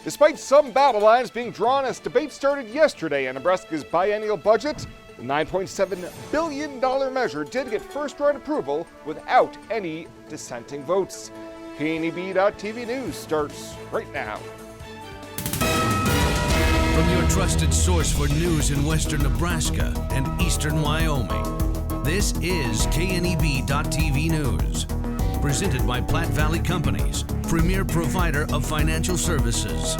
Despite some battle lines being drawn as debate started yesterday on Nebraska's biennial budget, the $9.7 billion measure did get first-round approval without any dissenting votes. KNEB.TV News starts right now. From your trusted source for news in western Nebraska and eastern Wyoming, this is KNEB.TV News. Presented by Platte Valley Companies, premier provider of financial services.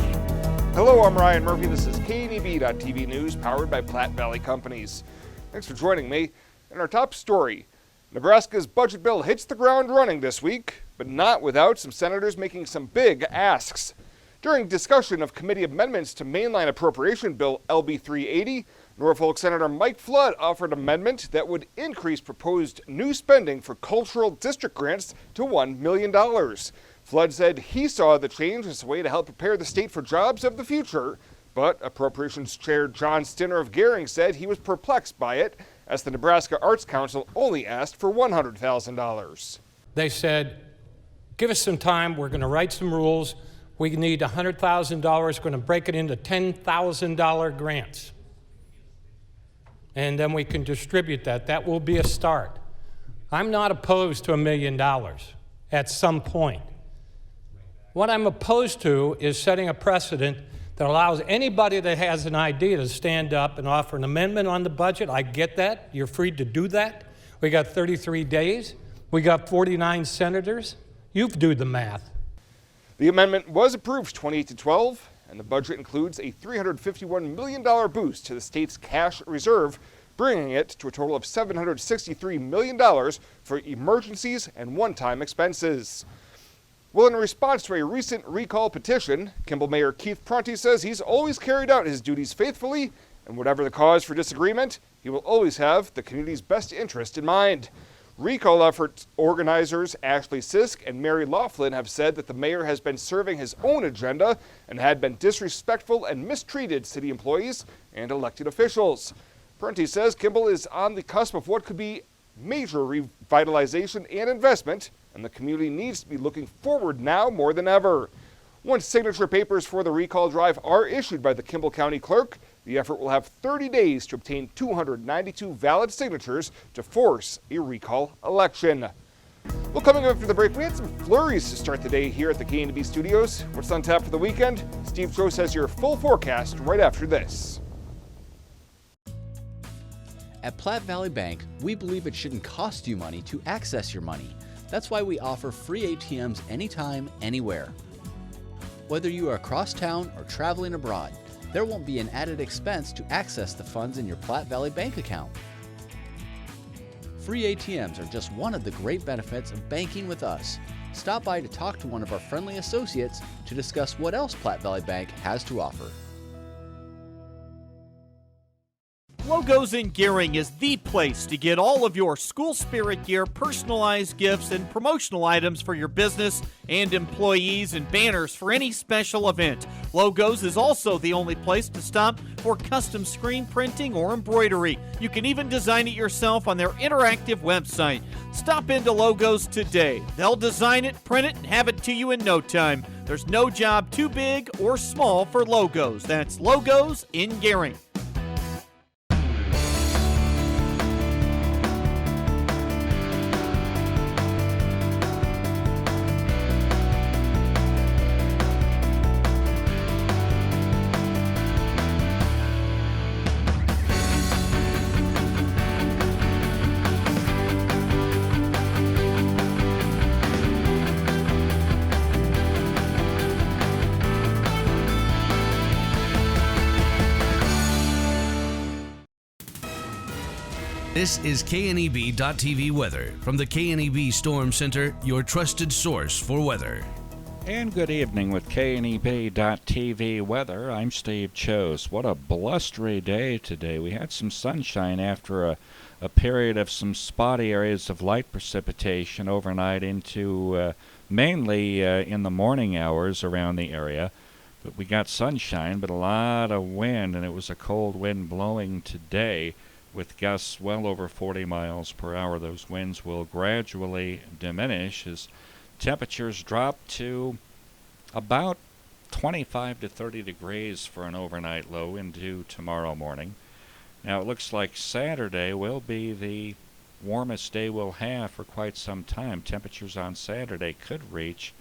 Hello, I'm Ryan Murphy. This is KNEB.TV News, powered by Platte Valley Companies. Thanks for joining me. In our top story, Nebraska's budget bill hits the ground running this week, but not without some senators making some big asks. During discussion of committee amendments to mainline appropriation bill LB 380, Norfolk Senator Mike Flood offered an amendment that would increase proposed new spending for cultural district grants to $1 million. Flood said he saw the change as a way to help prepare the state for jobs of the future, but Appropriations Chair John Stinner of Gering said he was perplexed by it, as the Nebraska Arts Council only asked for $100,000. They said, give us some time, we're going to write some rules, we need $100,000, we're going to break it into $10,000 grants. And then we can distribute that. That will be a start. I'm not opposed to $1 million at some point. What I'm opposed to is setting a precedent that allows anybody that has an idea to stand up and offer an amendment on the budget. I get that. You're free to do that. We got 33 days. We got 49 senators. You do the math. The amendment was approved 28-12, and the budget includes a $351 million boost to the state's cash reserve, bringing it to a total of $763 million for emergencies and one-time expenses. Well, in response to a recent recall petition, Kimball Mayor Keith Prunty says he's always carried out his duties faithfully, and whatever the cause for disagreement, he will always have the community's best interest in mind. Recall effort organizers Ashley Sisk and Mary Laughlin have said that the mayor has been serving his own agenda and had been disrespectful and mistreated city employees and elected officials. Prunty says Kimball is on the cusp of what could be major revitalization and investment, and the community needs to be looking forward now more than ever. Once signature papers for the recall drive are issued by the Kimball County Clerk, the effort will have 30 days to obtain 292 valid signatures to force a recall election. Well, coming up after the break, we had some flurries to start the day here at the KNB studios. What's on tap for the weekend? Steve Trost has your full forecast right after this. At Platte Valley Bank, we believe it shouldn't cost you money to access your money. That's why we offer free ATMs anytime, anywhere. Whether you are across town or traveling abroad, there won't be an added expense to access the funds in your Platte Valley Bank account. Free ATMs are just one of the great benefits of banking with us. Stop by to talk to one of our friendly associates to discuss what else Platte Valley Bank has to offer. Logos in Gering is the place to get all of your school spirit gear, personalized gifts, and promotional items for your business and employees, and banners for any special event. Logos is also the only place to stop for custom screen printing or embroidery. You can even design it yourself on their interactive website. Stop into Logos today. They'll design it, print it, and have it to you in no time. There's no job too big or small for Logos. That's Logos in Gering. This is KNEB.TV weather from the KNEB Storm Center, your trusted source for weather. And good evening with KNEB.TV weather. I'm Steve Chose. What a blustery day today. We had some sunshine after a period of some spotty areas of light precipitation overnight into mainly in the morning hours around the area. But we got sunshine, but a lot of wind, and it was a cold wind blowing today with gusts well over 40 miles per hour. Those winds will gradually diminish as temperatures drop to about 25 to 30 degrees for an overnight low into tomorrow morning. Now it looks like Saturday will be the warmest day we'll have for quite some time. Temperatures on Saturday could reach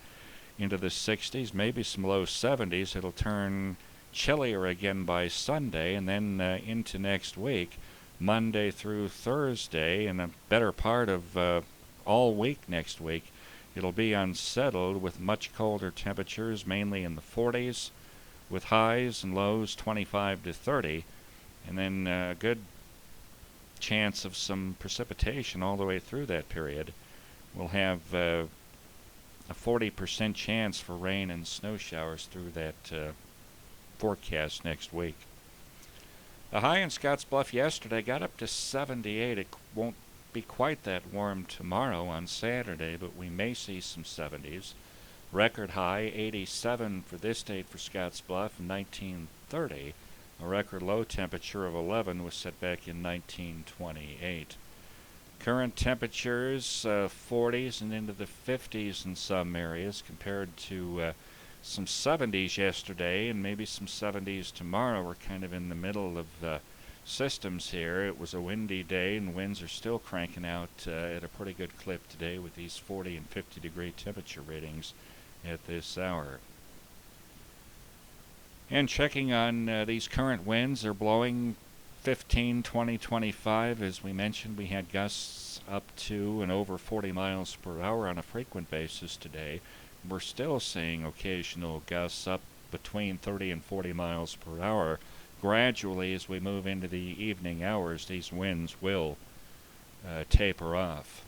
into the 60s, maybe some low 70s. It'll turn chillier again by Sunday, and then into next week, Monday through Thursday, and a better part of all week next week. It'll be unsettled with much colder temperatures, mainly in the 40s, with highs and lows 25 to 30, and then a good chance of some precipitation all the way through that period. We'll have a 40% chance for rain and snow showers through that forecast next week. The high in Scottsbluff yesterday got up to 78. It won't be quite that warm tomorrow on Saturday, but we may see some 70s. Record high 87 for this date for Scottsbluff in 1930. A record low temperature of 11 was set back in 1928. Current temperatures 40s and into the 50s in some areas compared to some 70s yesterday and maybe some 70s tomorrow. We're kind of in the middle of systems here. It was a windy day and winds are still cranking out at a pretty good clip today with these 40 and 50 degree temperature ratings at this hour. And checking on these current winds, they're blowing 15, 20, 25. As we mentioned, we had gusts up to and over 40 miles per hour on a frequent basis today. We're still seeing occasional gusts up between 30 and 40 miles per hour. Gradually, as we move into the evening hours, these winds will taper off.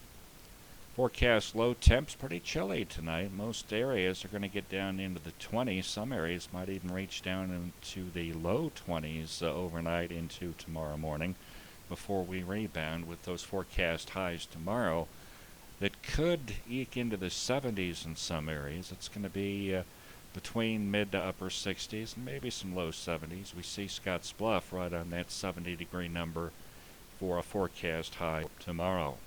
Forecast low temps pretty chilly tonight. Most areas are going to get down into the 20s. Some areas might even reach down into the low 20s overnight into tomorrow morning before we rebound with those forecast highs tomorrow that could eke into the 70s in some areas. It's going to be between mid to upper 60s and maybe some low 70s. We see Scottsbluff right on that 70 degree number for a forecast high tomorrow.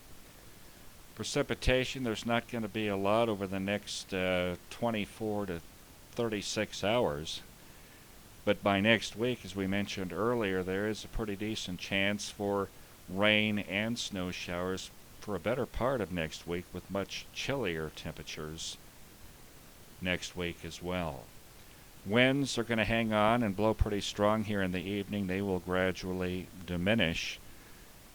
Precipitation, there's not going to be a lot over the next 24 to 36 hours. But by next week, as we mentioned earlier, there is a pretty decent chance for rain and snow showers for a better part of next week with much chillier temperatures next week as well. Winds are going to hang on and blow pretty strong here in the evening. They will gradually diminish.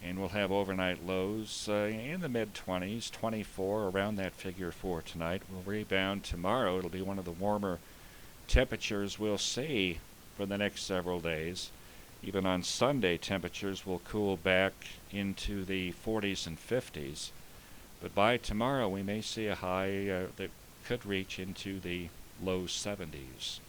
And we'll have overnight lows in the mid-20s, 24, around that figure for tonight. We'll rebound tomorrow. It'll be one of the warmer temperatures we'll see for the next several days. Even on Sunday, temperatures will cool back into the 40s and 50s. But by tomorrow, we may see a high that could reach into the low 70s.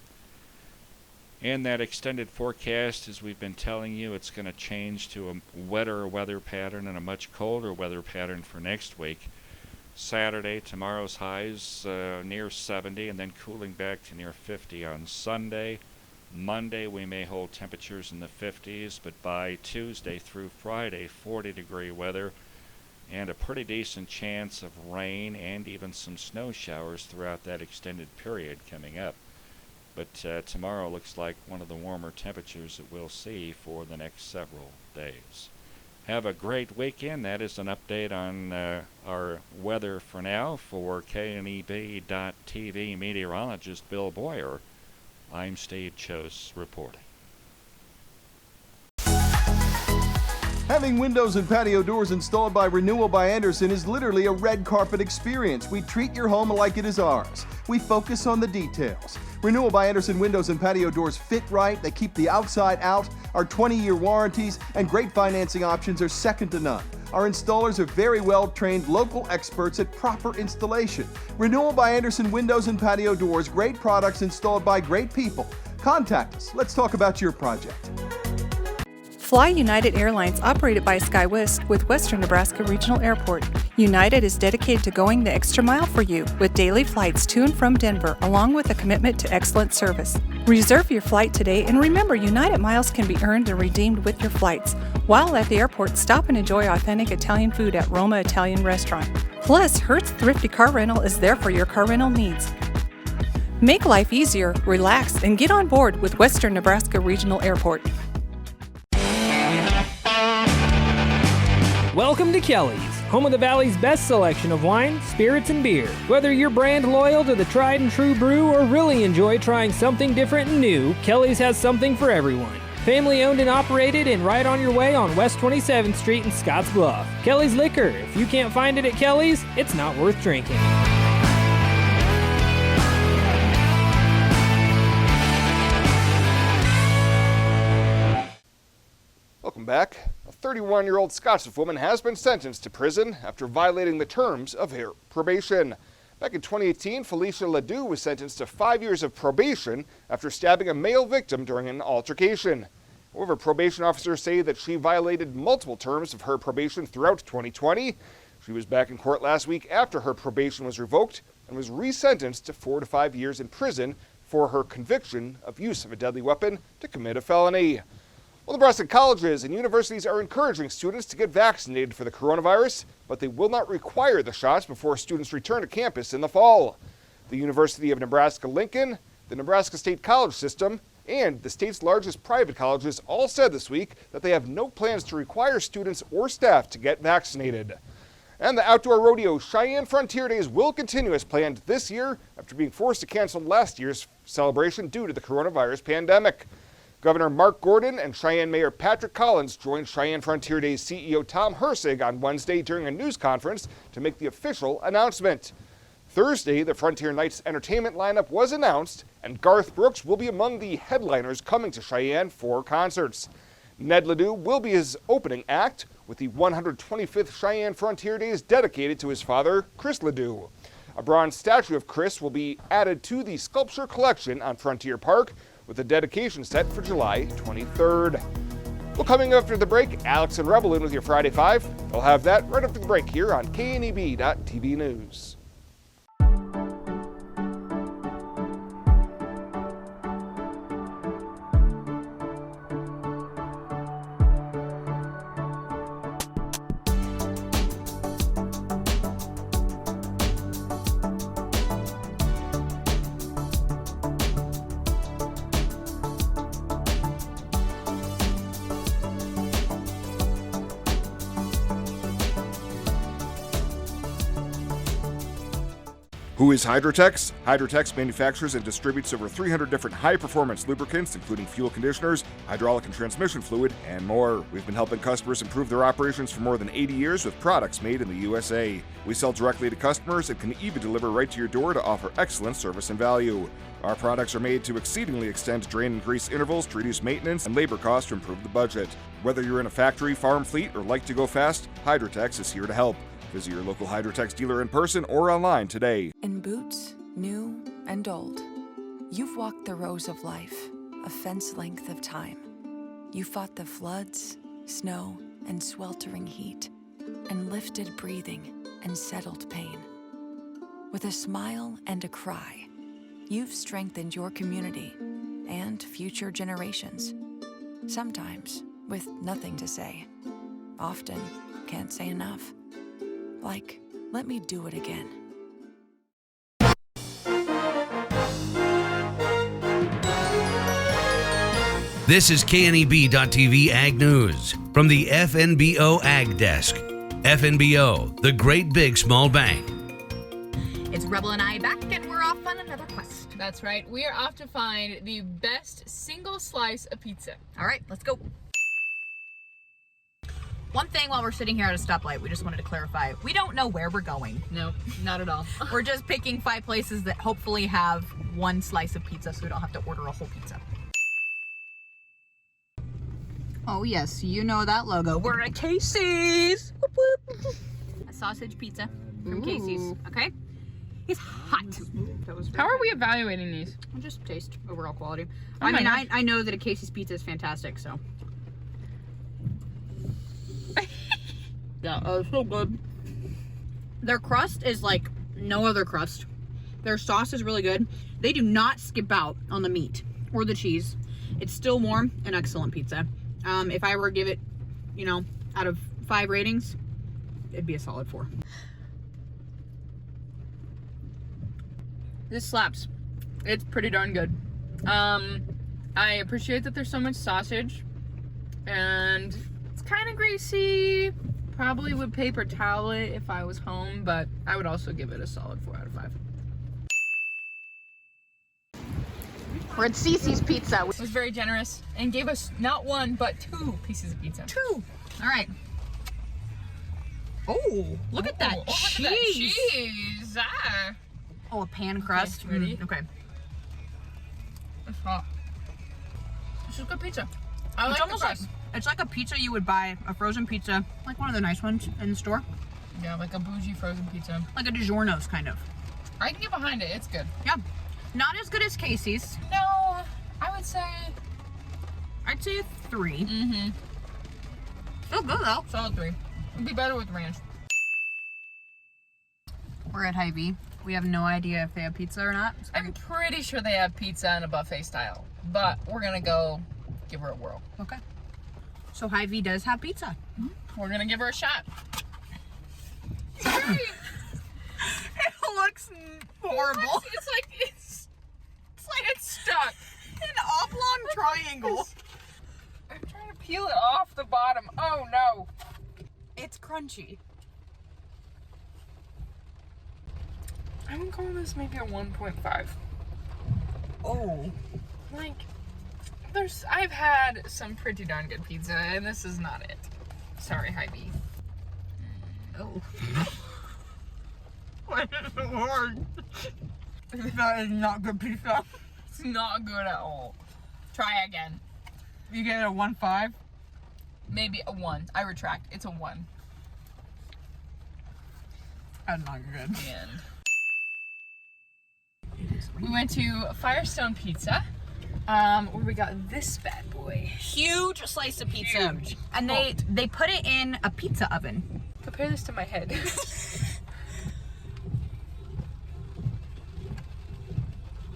And that extended forecast, as we've been telling you, it's going to change to a wetter weather pattern and a much colder weather pattern for next week. Saturday, tomorrow's highs near 70 and then cooling back to near 50 on Sunday. Monday, we may hold temperatures in the 50s, but by Tuesday through Friday, 40 degree weather and a pretty decent chance of rain and even some snow showers throughout that extended period coming up. But tomorrow looks like one of the warmer temperatures that we'll see for the next several days. Have a great weekend. That is an update on our weather for now. For KNEB.TV meteorologist Bill Boyer, I'm Steve Chose reporting. Having windows and patio doors installed by Renewal by Andersen is literally a red carpet experience. We treat your home like it is ours. We focus on the details. Renewal by Andersen windows and patio doors fit right, they keep the outside out, our 20-year warranties and great financing options are second to none. Our installers are very well-trained local experts at proper installation. Renewal by Andersen windows and patio doors, great products installed by great people. Contact us. Let's talk about your project. Fly United Airlines, operated by SkyWest with Western Nebraska Regional Airport. United is dedicated to going the extra mile for you with daily flights to and from Denver, along with a commitment to excellent service. Reserve your flight today, and remember, United miles can be earned and redeemed with your flights. While at the airport, stop and enjoy authentic Italian food at Roma Italian Restaurant. Plus, Hertz Thrifty Car Rental is there for your car rental needs. Make life easier, relax, and get on board with Western Nebraska Regional Airport. Welcome to Kelly's, home of the Valley's best selection of wine, spirits, and beer. Whether you're brand loyal to the tried and true brew or really enjoy trying something different and new, Kelly's has something for everyone. Family owned and operated and right on your way on West 27th Street in Scottsbluff. Kelly's Liquor. If you can't find it at Kelly's, it's not worth drinking. Welcome back. A 31-year-old Scottsbluff woman has been sentenced to prison after violating the terms of her probation. Back in 2018, Felicia Ledoux was sentenced to 5 years of probation after stabbing a male victim during an altercation. However, probation officers say that she violated multiple terms of her probation throughout 2020. She was back in court last week after her probation was revoked and was resentenced to 4 to 5 years in prison for her conviction of use of a deadly weapon to commit a felony. Well, Nebraska colleges and universities are encouraging students to get vaccinated for the coronavirus, but they will not require the shots before students return to campus in the fall. The University of Nebraska-Lincoln, the Nebraska State College System, and the state's largest private colleges all said this week that they have no plans to require students or staff to get vaccinated. And the outdoor rodeo Cheyenne Frontier Days will continue as planned this year after being forced to cancel last year's celebration due to the coronavirus pandemic. Governor Mark Gordon and Cheyenne Mayor Patrick Collins joined Cheyenne Frontier Days CEO Tom Hersig on Wednesday during a news conference to make the official announcement. Thursday, the Frontier Nights entertainment lineup was announced, and Garth Brooks will be among the headliners coming to Cheyenne for concerts. Ned Ledoux will be his opening act, with the 125th Cheyenne Frontier Days dedicated to his father, Chris Ledoux. A bronze statue of Chris will be added to the sculpture collection on Frontier Park, with a dedication set for July 23rd. Well, coming after the break, Alex and Rebel in with your Friday 5. They'll have that right after the break here on KNEB.TV News. Who is Hydrotex? Hydrotex manufactures and distributes over 300 different high-performance lubricants, including fuel conditioners, hydraulic and transmission fluid, and more. We've been helping customers improve their operations for more than 80 years with products made in the USA. We sell directly to customers and can even deliver right to your door to offer excellent service and value. Our products are made to exceedingly extend drain and grease intervals to reduce maintenance and labor costs to improve the budget. Whether you're in a factory, farm fleet, or like to go fast, Hydrotex is here to help. Visit your local Hydrotex dealer in person or online today. In boots, new and old, you've walked the rows of life, a fence length of time. You fought the floods, snow, and sweltering heat, and lifted breathing and settled pain. With a smile and a cry, you've strengthened your community and future generations. Sometimes with nothing to say. Often can't say enough. Like, let me do it again. This is KNEB.TV Ag News from the FNBO Ag Desk. FNBO, the great big small bank. It's Rebel and I back, and we're off on another quest. That's right. We are off to find the best single slice of pizza. All right, let's go. One thing while we're sitting here at a stoplight, we just wanted to clarify. We don't know where we're going. No, not at all. We're just picking 5 places that hopefully have one slice of pizza so we don't have to order a whole pizza. Oh yes, you know that logo. We're at Casey's. Whoop, whoop. A sausage pizza from Casey's, okay? It's hot. How are we evaluating these? Just taste, overall quality. Oh my gosh. I know that a Casey's pizza is fantastic, so. Yeah, so good. Their crust is like no other crust. Their sauce is really good. They do not skip out on the meat or the cheese. It's still warm, an excellent pizza. If I were to give it, out of 5 ratings, it'd be a solid 4. This slaps. It's pretty darn good. I appreciate that there's so much sausage, and it's kind of greasy. Probably would paper towel it if I was home, but I would also give it a solid 4 out of 5. We're at Cece's Pizza. It was very generous and gave us not 1 but 2 pieces of pizza. 2. All right. Oh, look at that cheese. Look at that cheese. Ah. Oh, a pan crust. Okay, ready? Okay. It's hot. This is good pizza. I It's like almost the like crust. it's like a pizza you would buy, a frozen pizza, like one of the nice ones in the store, Yeah, like a bougie frozen pizza. like a DiGiorno's kind of. I can get behind it. It's good. Yeah, not as good as Casey's. No, I would say I'd say a 3. mm-hmm. Still good though. Solid 3. It'd be better with ranch. We're at Hy-Vee. We have no idea if they have pizza or not. I'm pretty sure they have pizza in a buffet style, but we're gonna go give her a whirl. Okay. So Hy-Vee does have pizza. We're gonna give her a shot. It looks horrible. It's like it's stuck. An oblong triangle. I'm trying to peel it off the bottom. Oh no. It's crunchy. I would call this maybe a 1.5. Oh. Like, I've had some pretty darn good pizza, and this is not it. Sorry, Hy-Vee. Oh. That is not good pizza. It's not good at all. Try again. You get a 1.5? Maybe a 1. I retract. It's a 1. That's not good. And we went to Firestone Pizza, where we got this bad boy. Huge slice of pizza. Huge. And they put it in a pizza oven. Compare this to my head.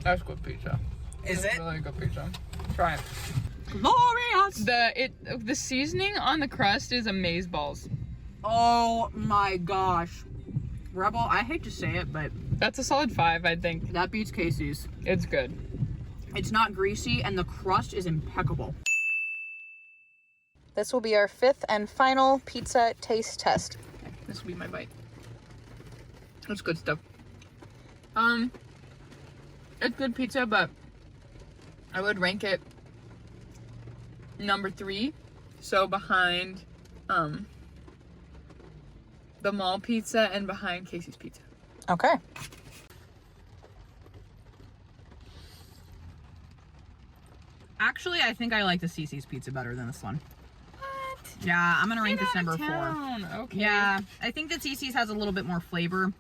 That's good pizza. Is That's it? really good pizza. Try it. Glorious! The seasoning on the crust is amazeballs. Oh my gosh. Rebel, I hate to say it, but That's a solid 5, I think. that beats Casey's. It's good. It's not greasy and the crust is impeccable. This will be our 5th and final pizza taste test. This will be my bite. That's good stuff. It's good pizza, but I would rank it number 3. So behind, the mall pizza and behind Casey's Pizza. Okay. Actually, I think I like the Cece's Pizza better than this one. What? Yeah, I'm gonna rank this number 4. Okay. Yeah, I think that Cece's has a little bit more flavor.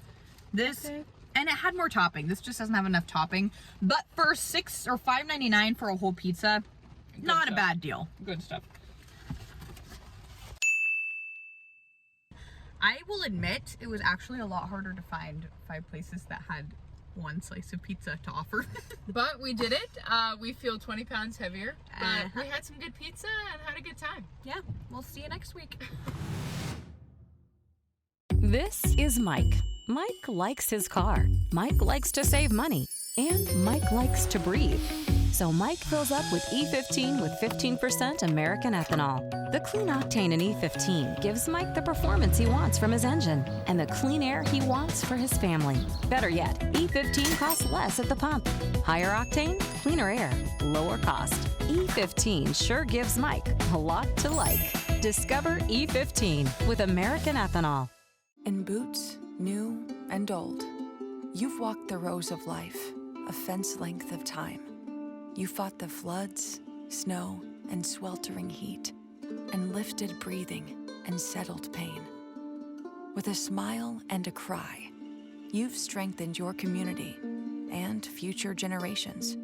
This, and it had more topping. This just doesn't have enough topping. But for $6 or $5.99 for a whole pizza, not a bad deal. Good stuff. I will admit, it was actually a lot harder to find 5 places that had 1 slice of pizza to offer. But we did it. We feel 20 pounds heavier. But we had some good pizza and had a good time. Yeah, we'll see you next week. This is Mike. Mike likes his car. Mike likes to save money. And Mike likes to breathe. So Mike fills up with E15 with 15% American ethanol. The clean octane in E15 gives Mike the performance he wants from his engine and the clean air he wants for his family. Better yet, E15 costs less at the pump. Higher octane, cleaner air, lower cost. E15 sure gives Mike a lot to like. Discover E15 with American ethanol. In boots, new and old, you've walked the rows of life, a fence length of time. You fought the floods, snow, and sweltering heat, and lifted breathing and settled pain. With a smile and a cry, you've strengthened your community and future generations.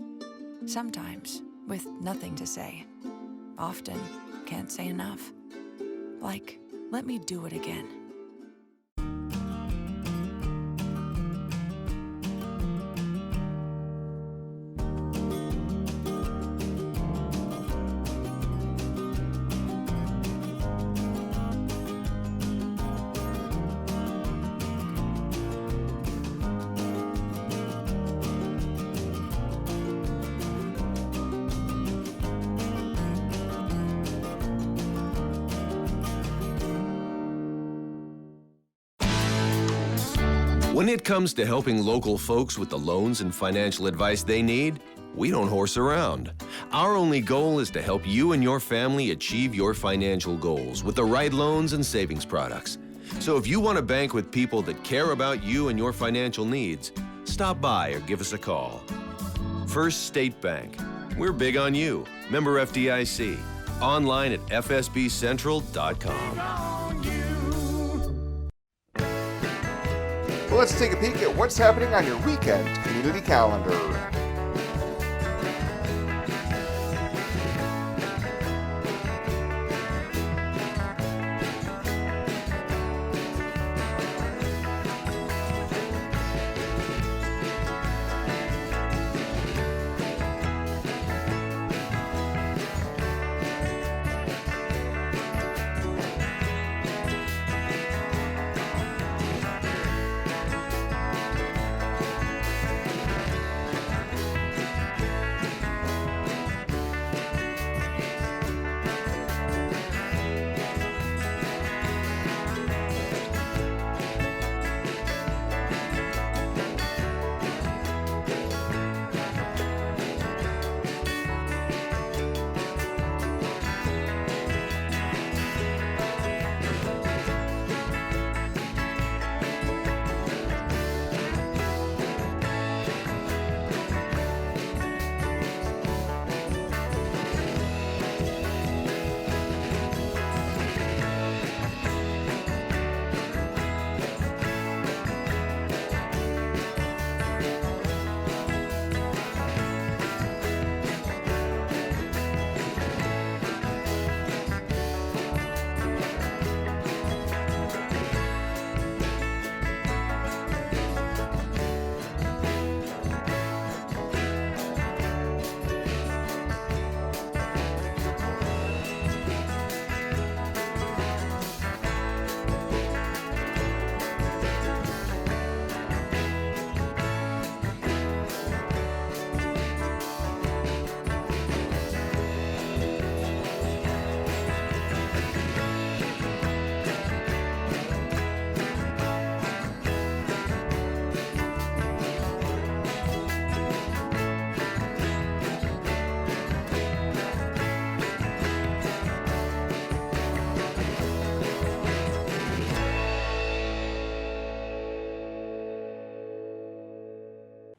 Sometimes with nothing to say. Often can't say enough. Like, let me do it again. When it comes to helping local folks with the loans and financial advice they need, we don't horse around. Our only goal is to help you and your family achieve your financial goals with the right loans and savings products. So if you want to bank with people that care about you and your financial needs, stop by or give us a call. First State Bank. We're big on you. Member FDIC. Online at fsbcentral.com. Well, let's take a peek at what's happening on your weekend community calendar.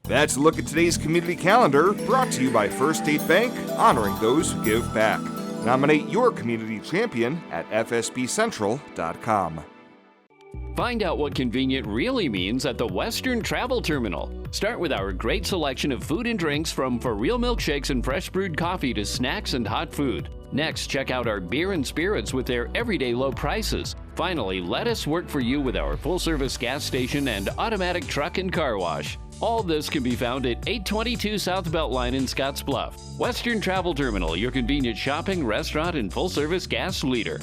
That's a look at today's community calendar, brought to you by First State Bank, honoring those who give back. Nominate your community champion at fsbcentral.com. Find out what convenient really means at the Western Travel Terminal. Start with our great selection of food and drinks, from for real milkshakes and fresh brewed coffee to snacks and hot food. Next, check out our beer and spirits with their everyday low prices. Finally, let us work for you with our full-service gas station and automatic truck and car wash. All this can be found at 822 South Beltline in Scottsbluff. Western Travel Terminal, your convenient shopping, restaurant, and full-service gas leader.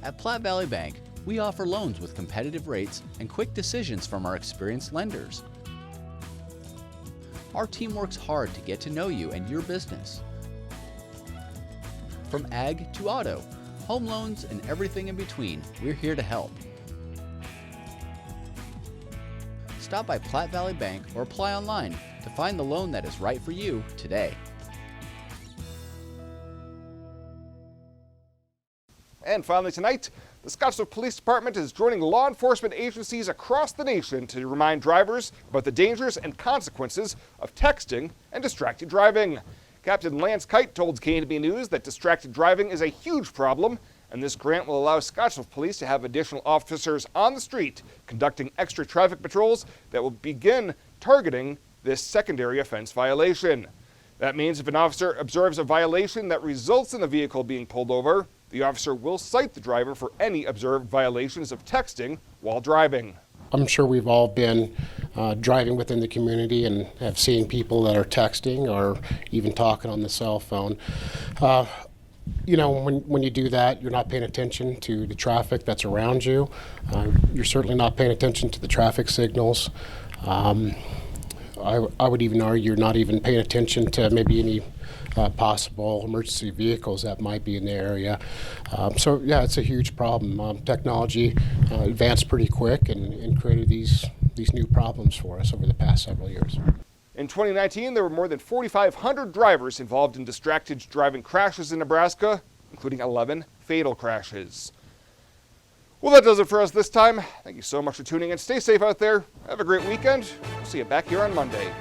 At Platte Valley Bank, we offer loans with competitive rates and quick decisions from our experienced lenders. Our team works hard to get to know you and your business. From ag to auto, home loans, and everything in between, we're here to help. Stop by Platte Valley Bank or apply online to find the loan that is right for you today. And finally tonight, the Scottsbluff Police Department is joining law enforcement agencies across the nation to remind drivers about the dangers and consequences of texting and distracted driving. Captain Lance Kite told KNB News that distracted driving is a huge problem, and this grant will allow Scottsbluff Police to have additional officers on the street conducting extra traffic patrols that will begin targeting this secondary offense violation. That means if an officer observes a violation that results in the vehicle being pulled over, the officer will cite the driver for any observed violations of texting while driving. I'm sure we've all been driving within the community and have seen people that are texting or even talking on the cell phone. You know, when you do that, you're not paying attention to the traffic that's around you. You're certainly not paying attention to the traffic signals. I would even argue you're not even paying attention to maybe any possible emergency vehicles that might be in the area. So yeah, it's a huge problem. Technology advanced pretty quick and created these new problems for us over the past several years. In 2019, there were more than 4,500 drivers involved in distracted driving crashes in Nebraska, including 11 fatal crashes. Well, that does it for us this time. Thank you so much for tuning in. Stay safe out there. Have a great weekend. We'll see you back here on Monday.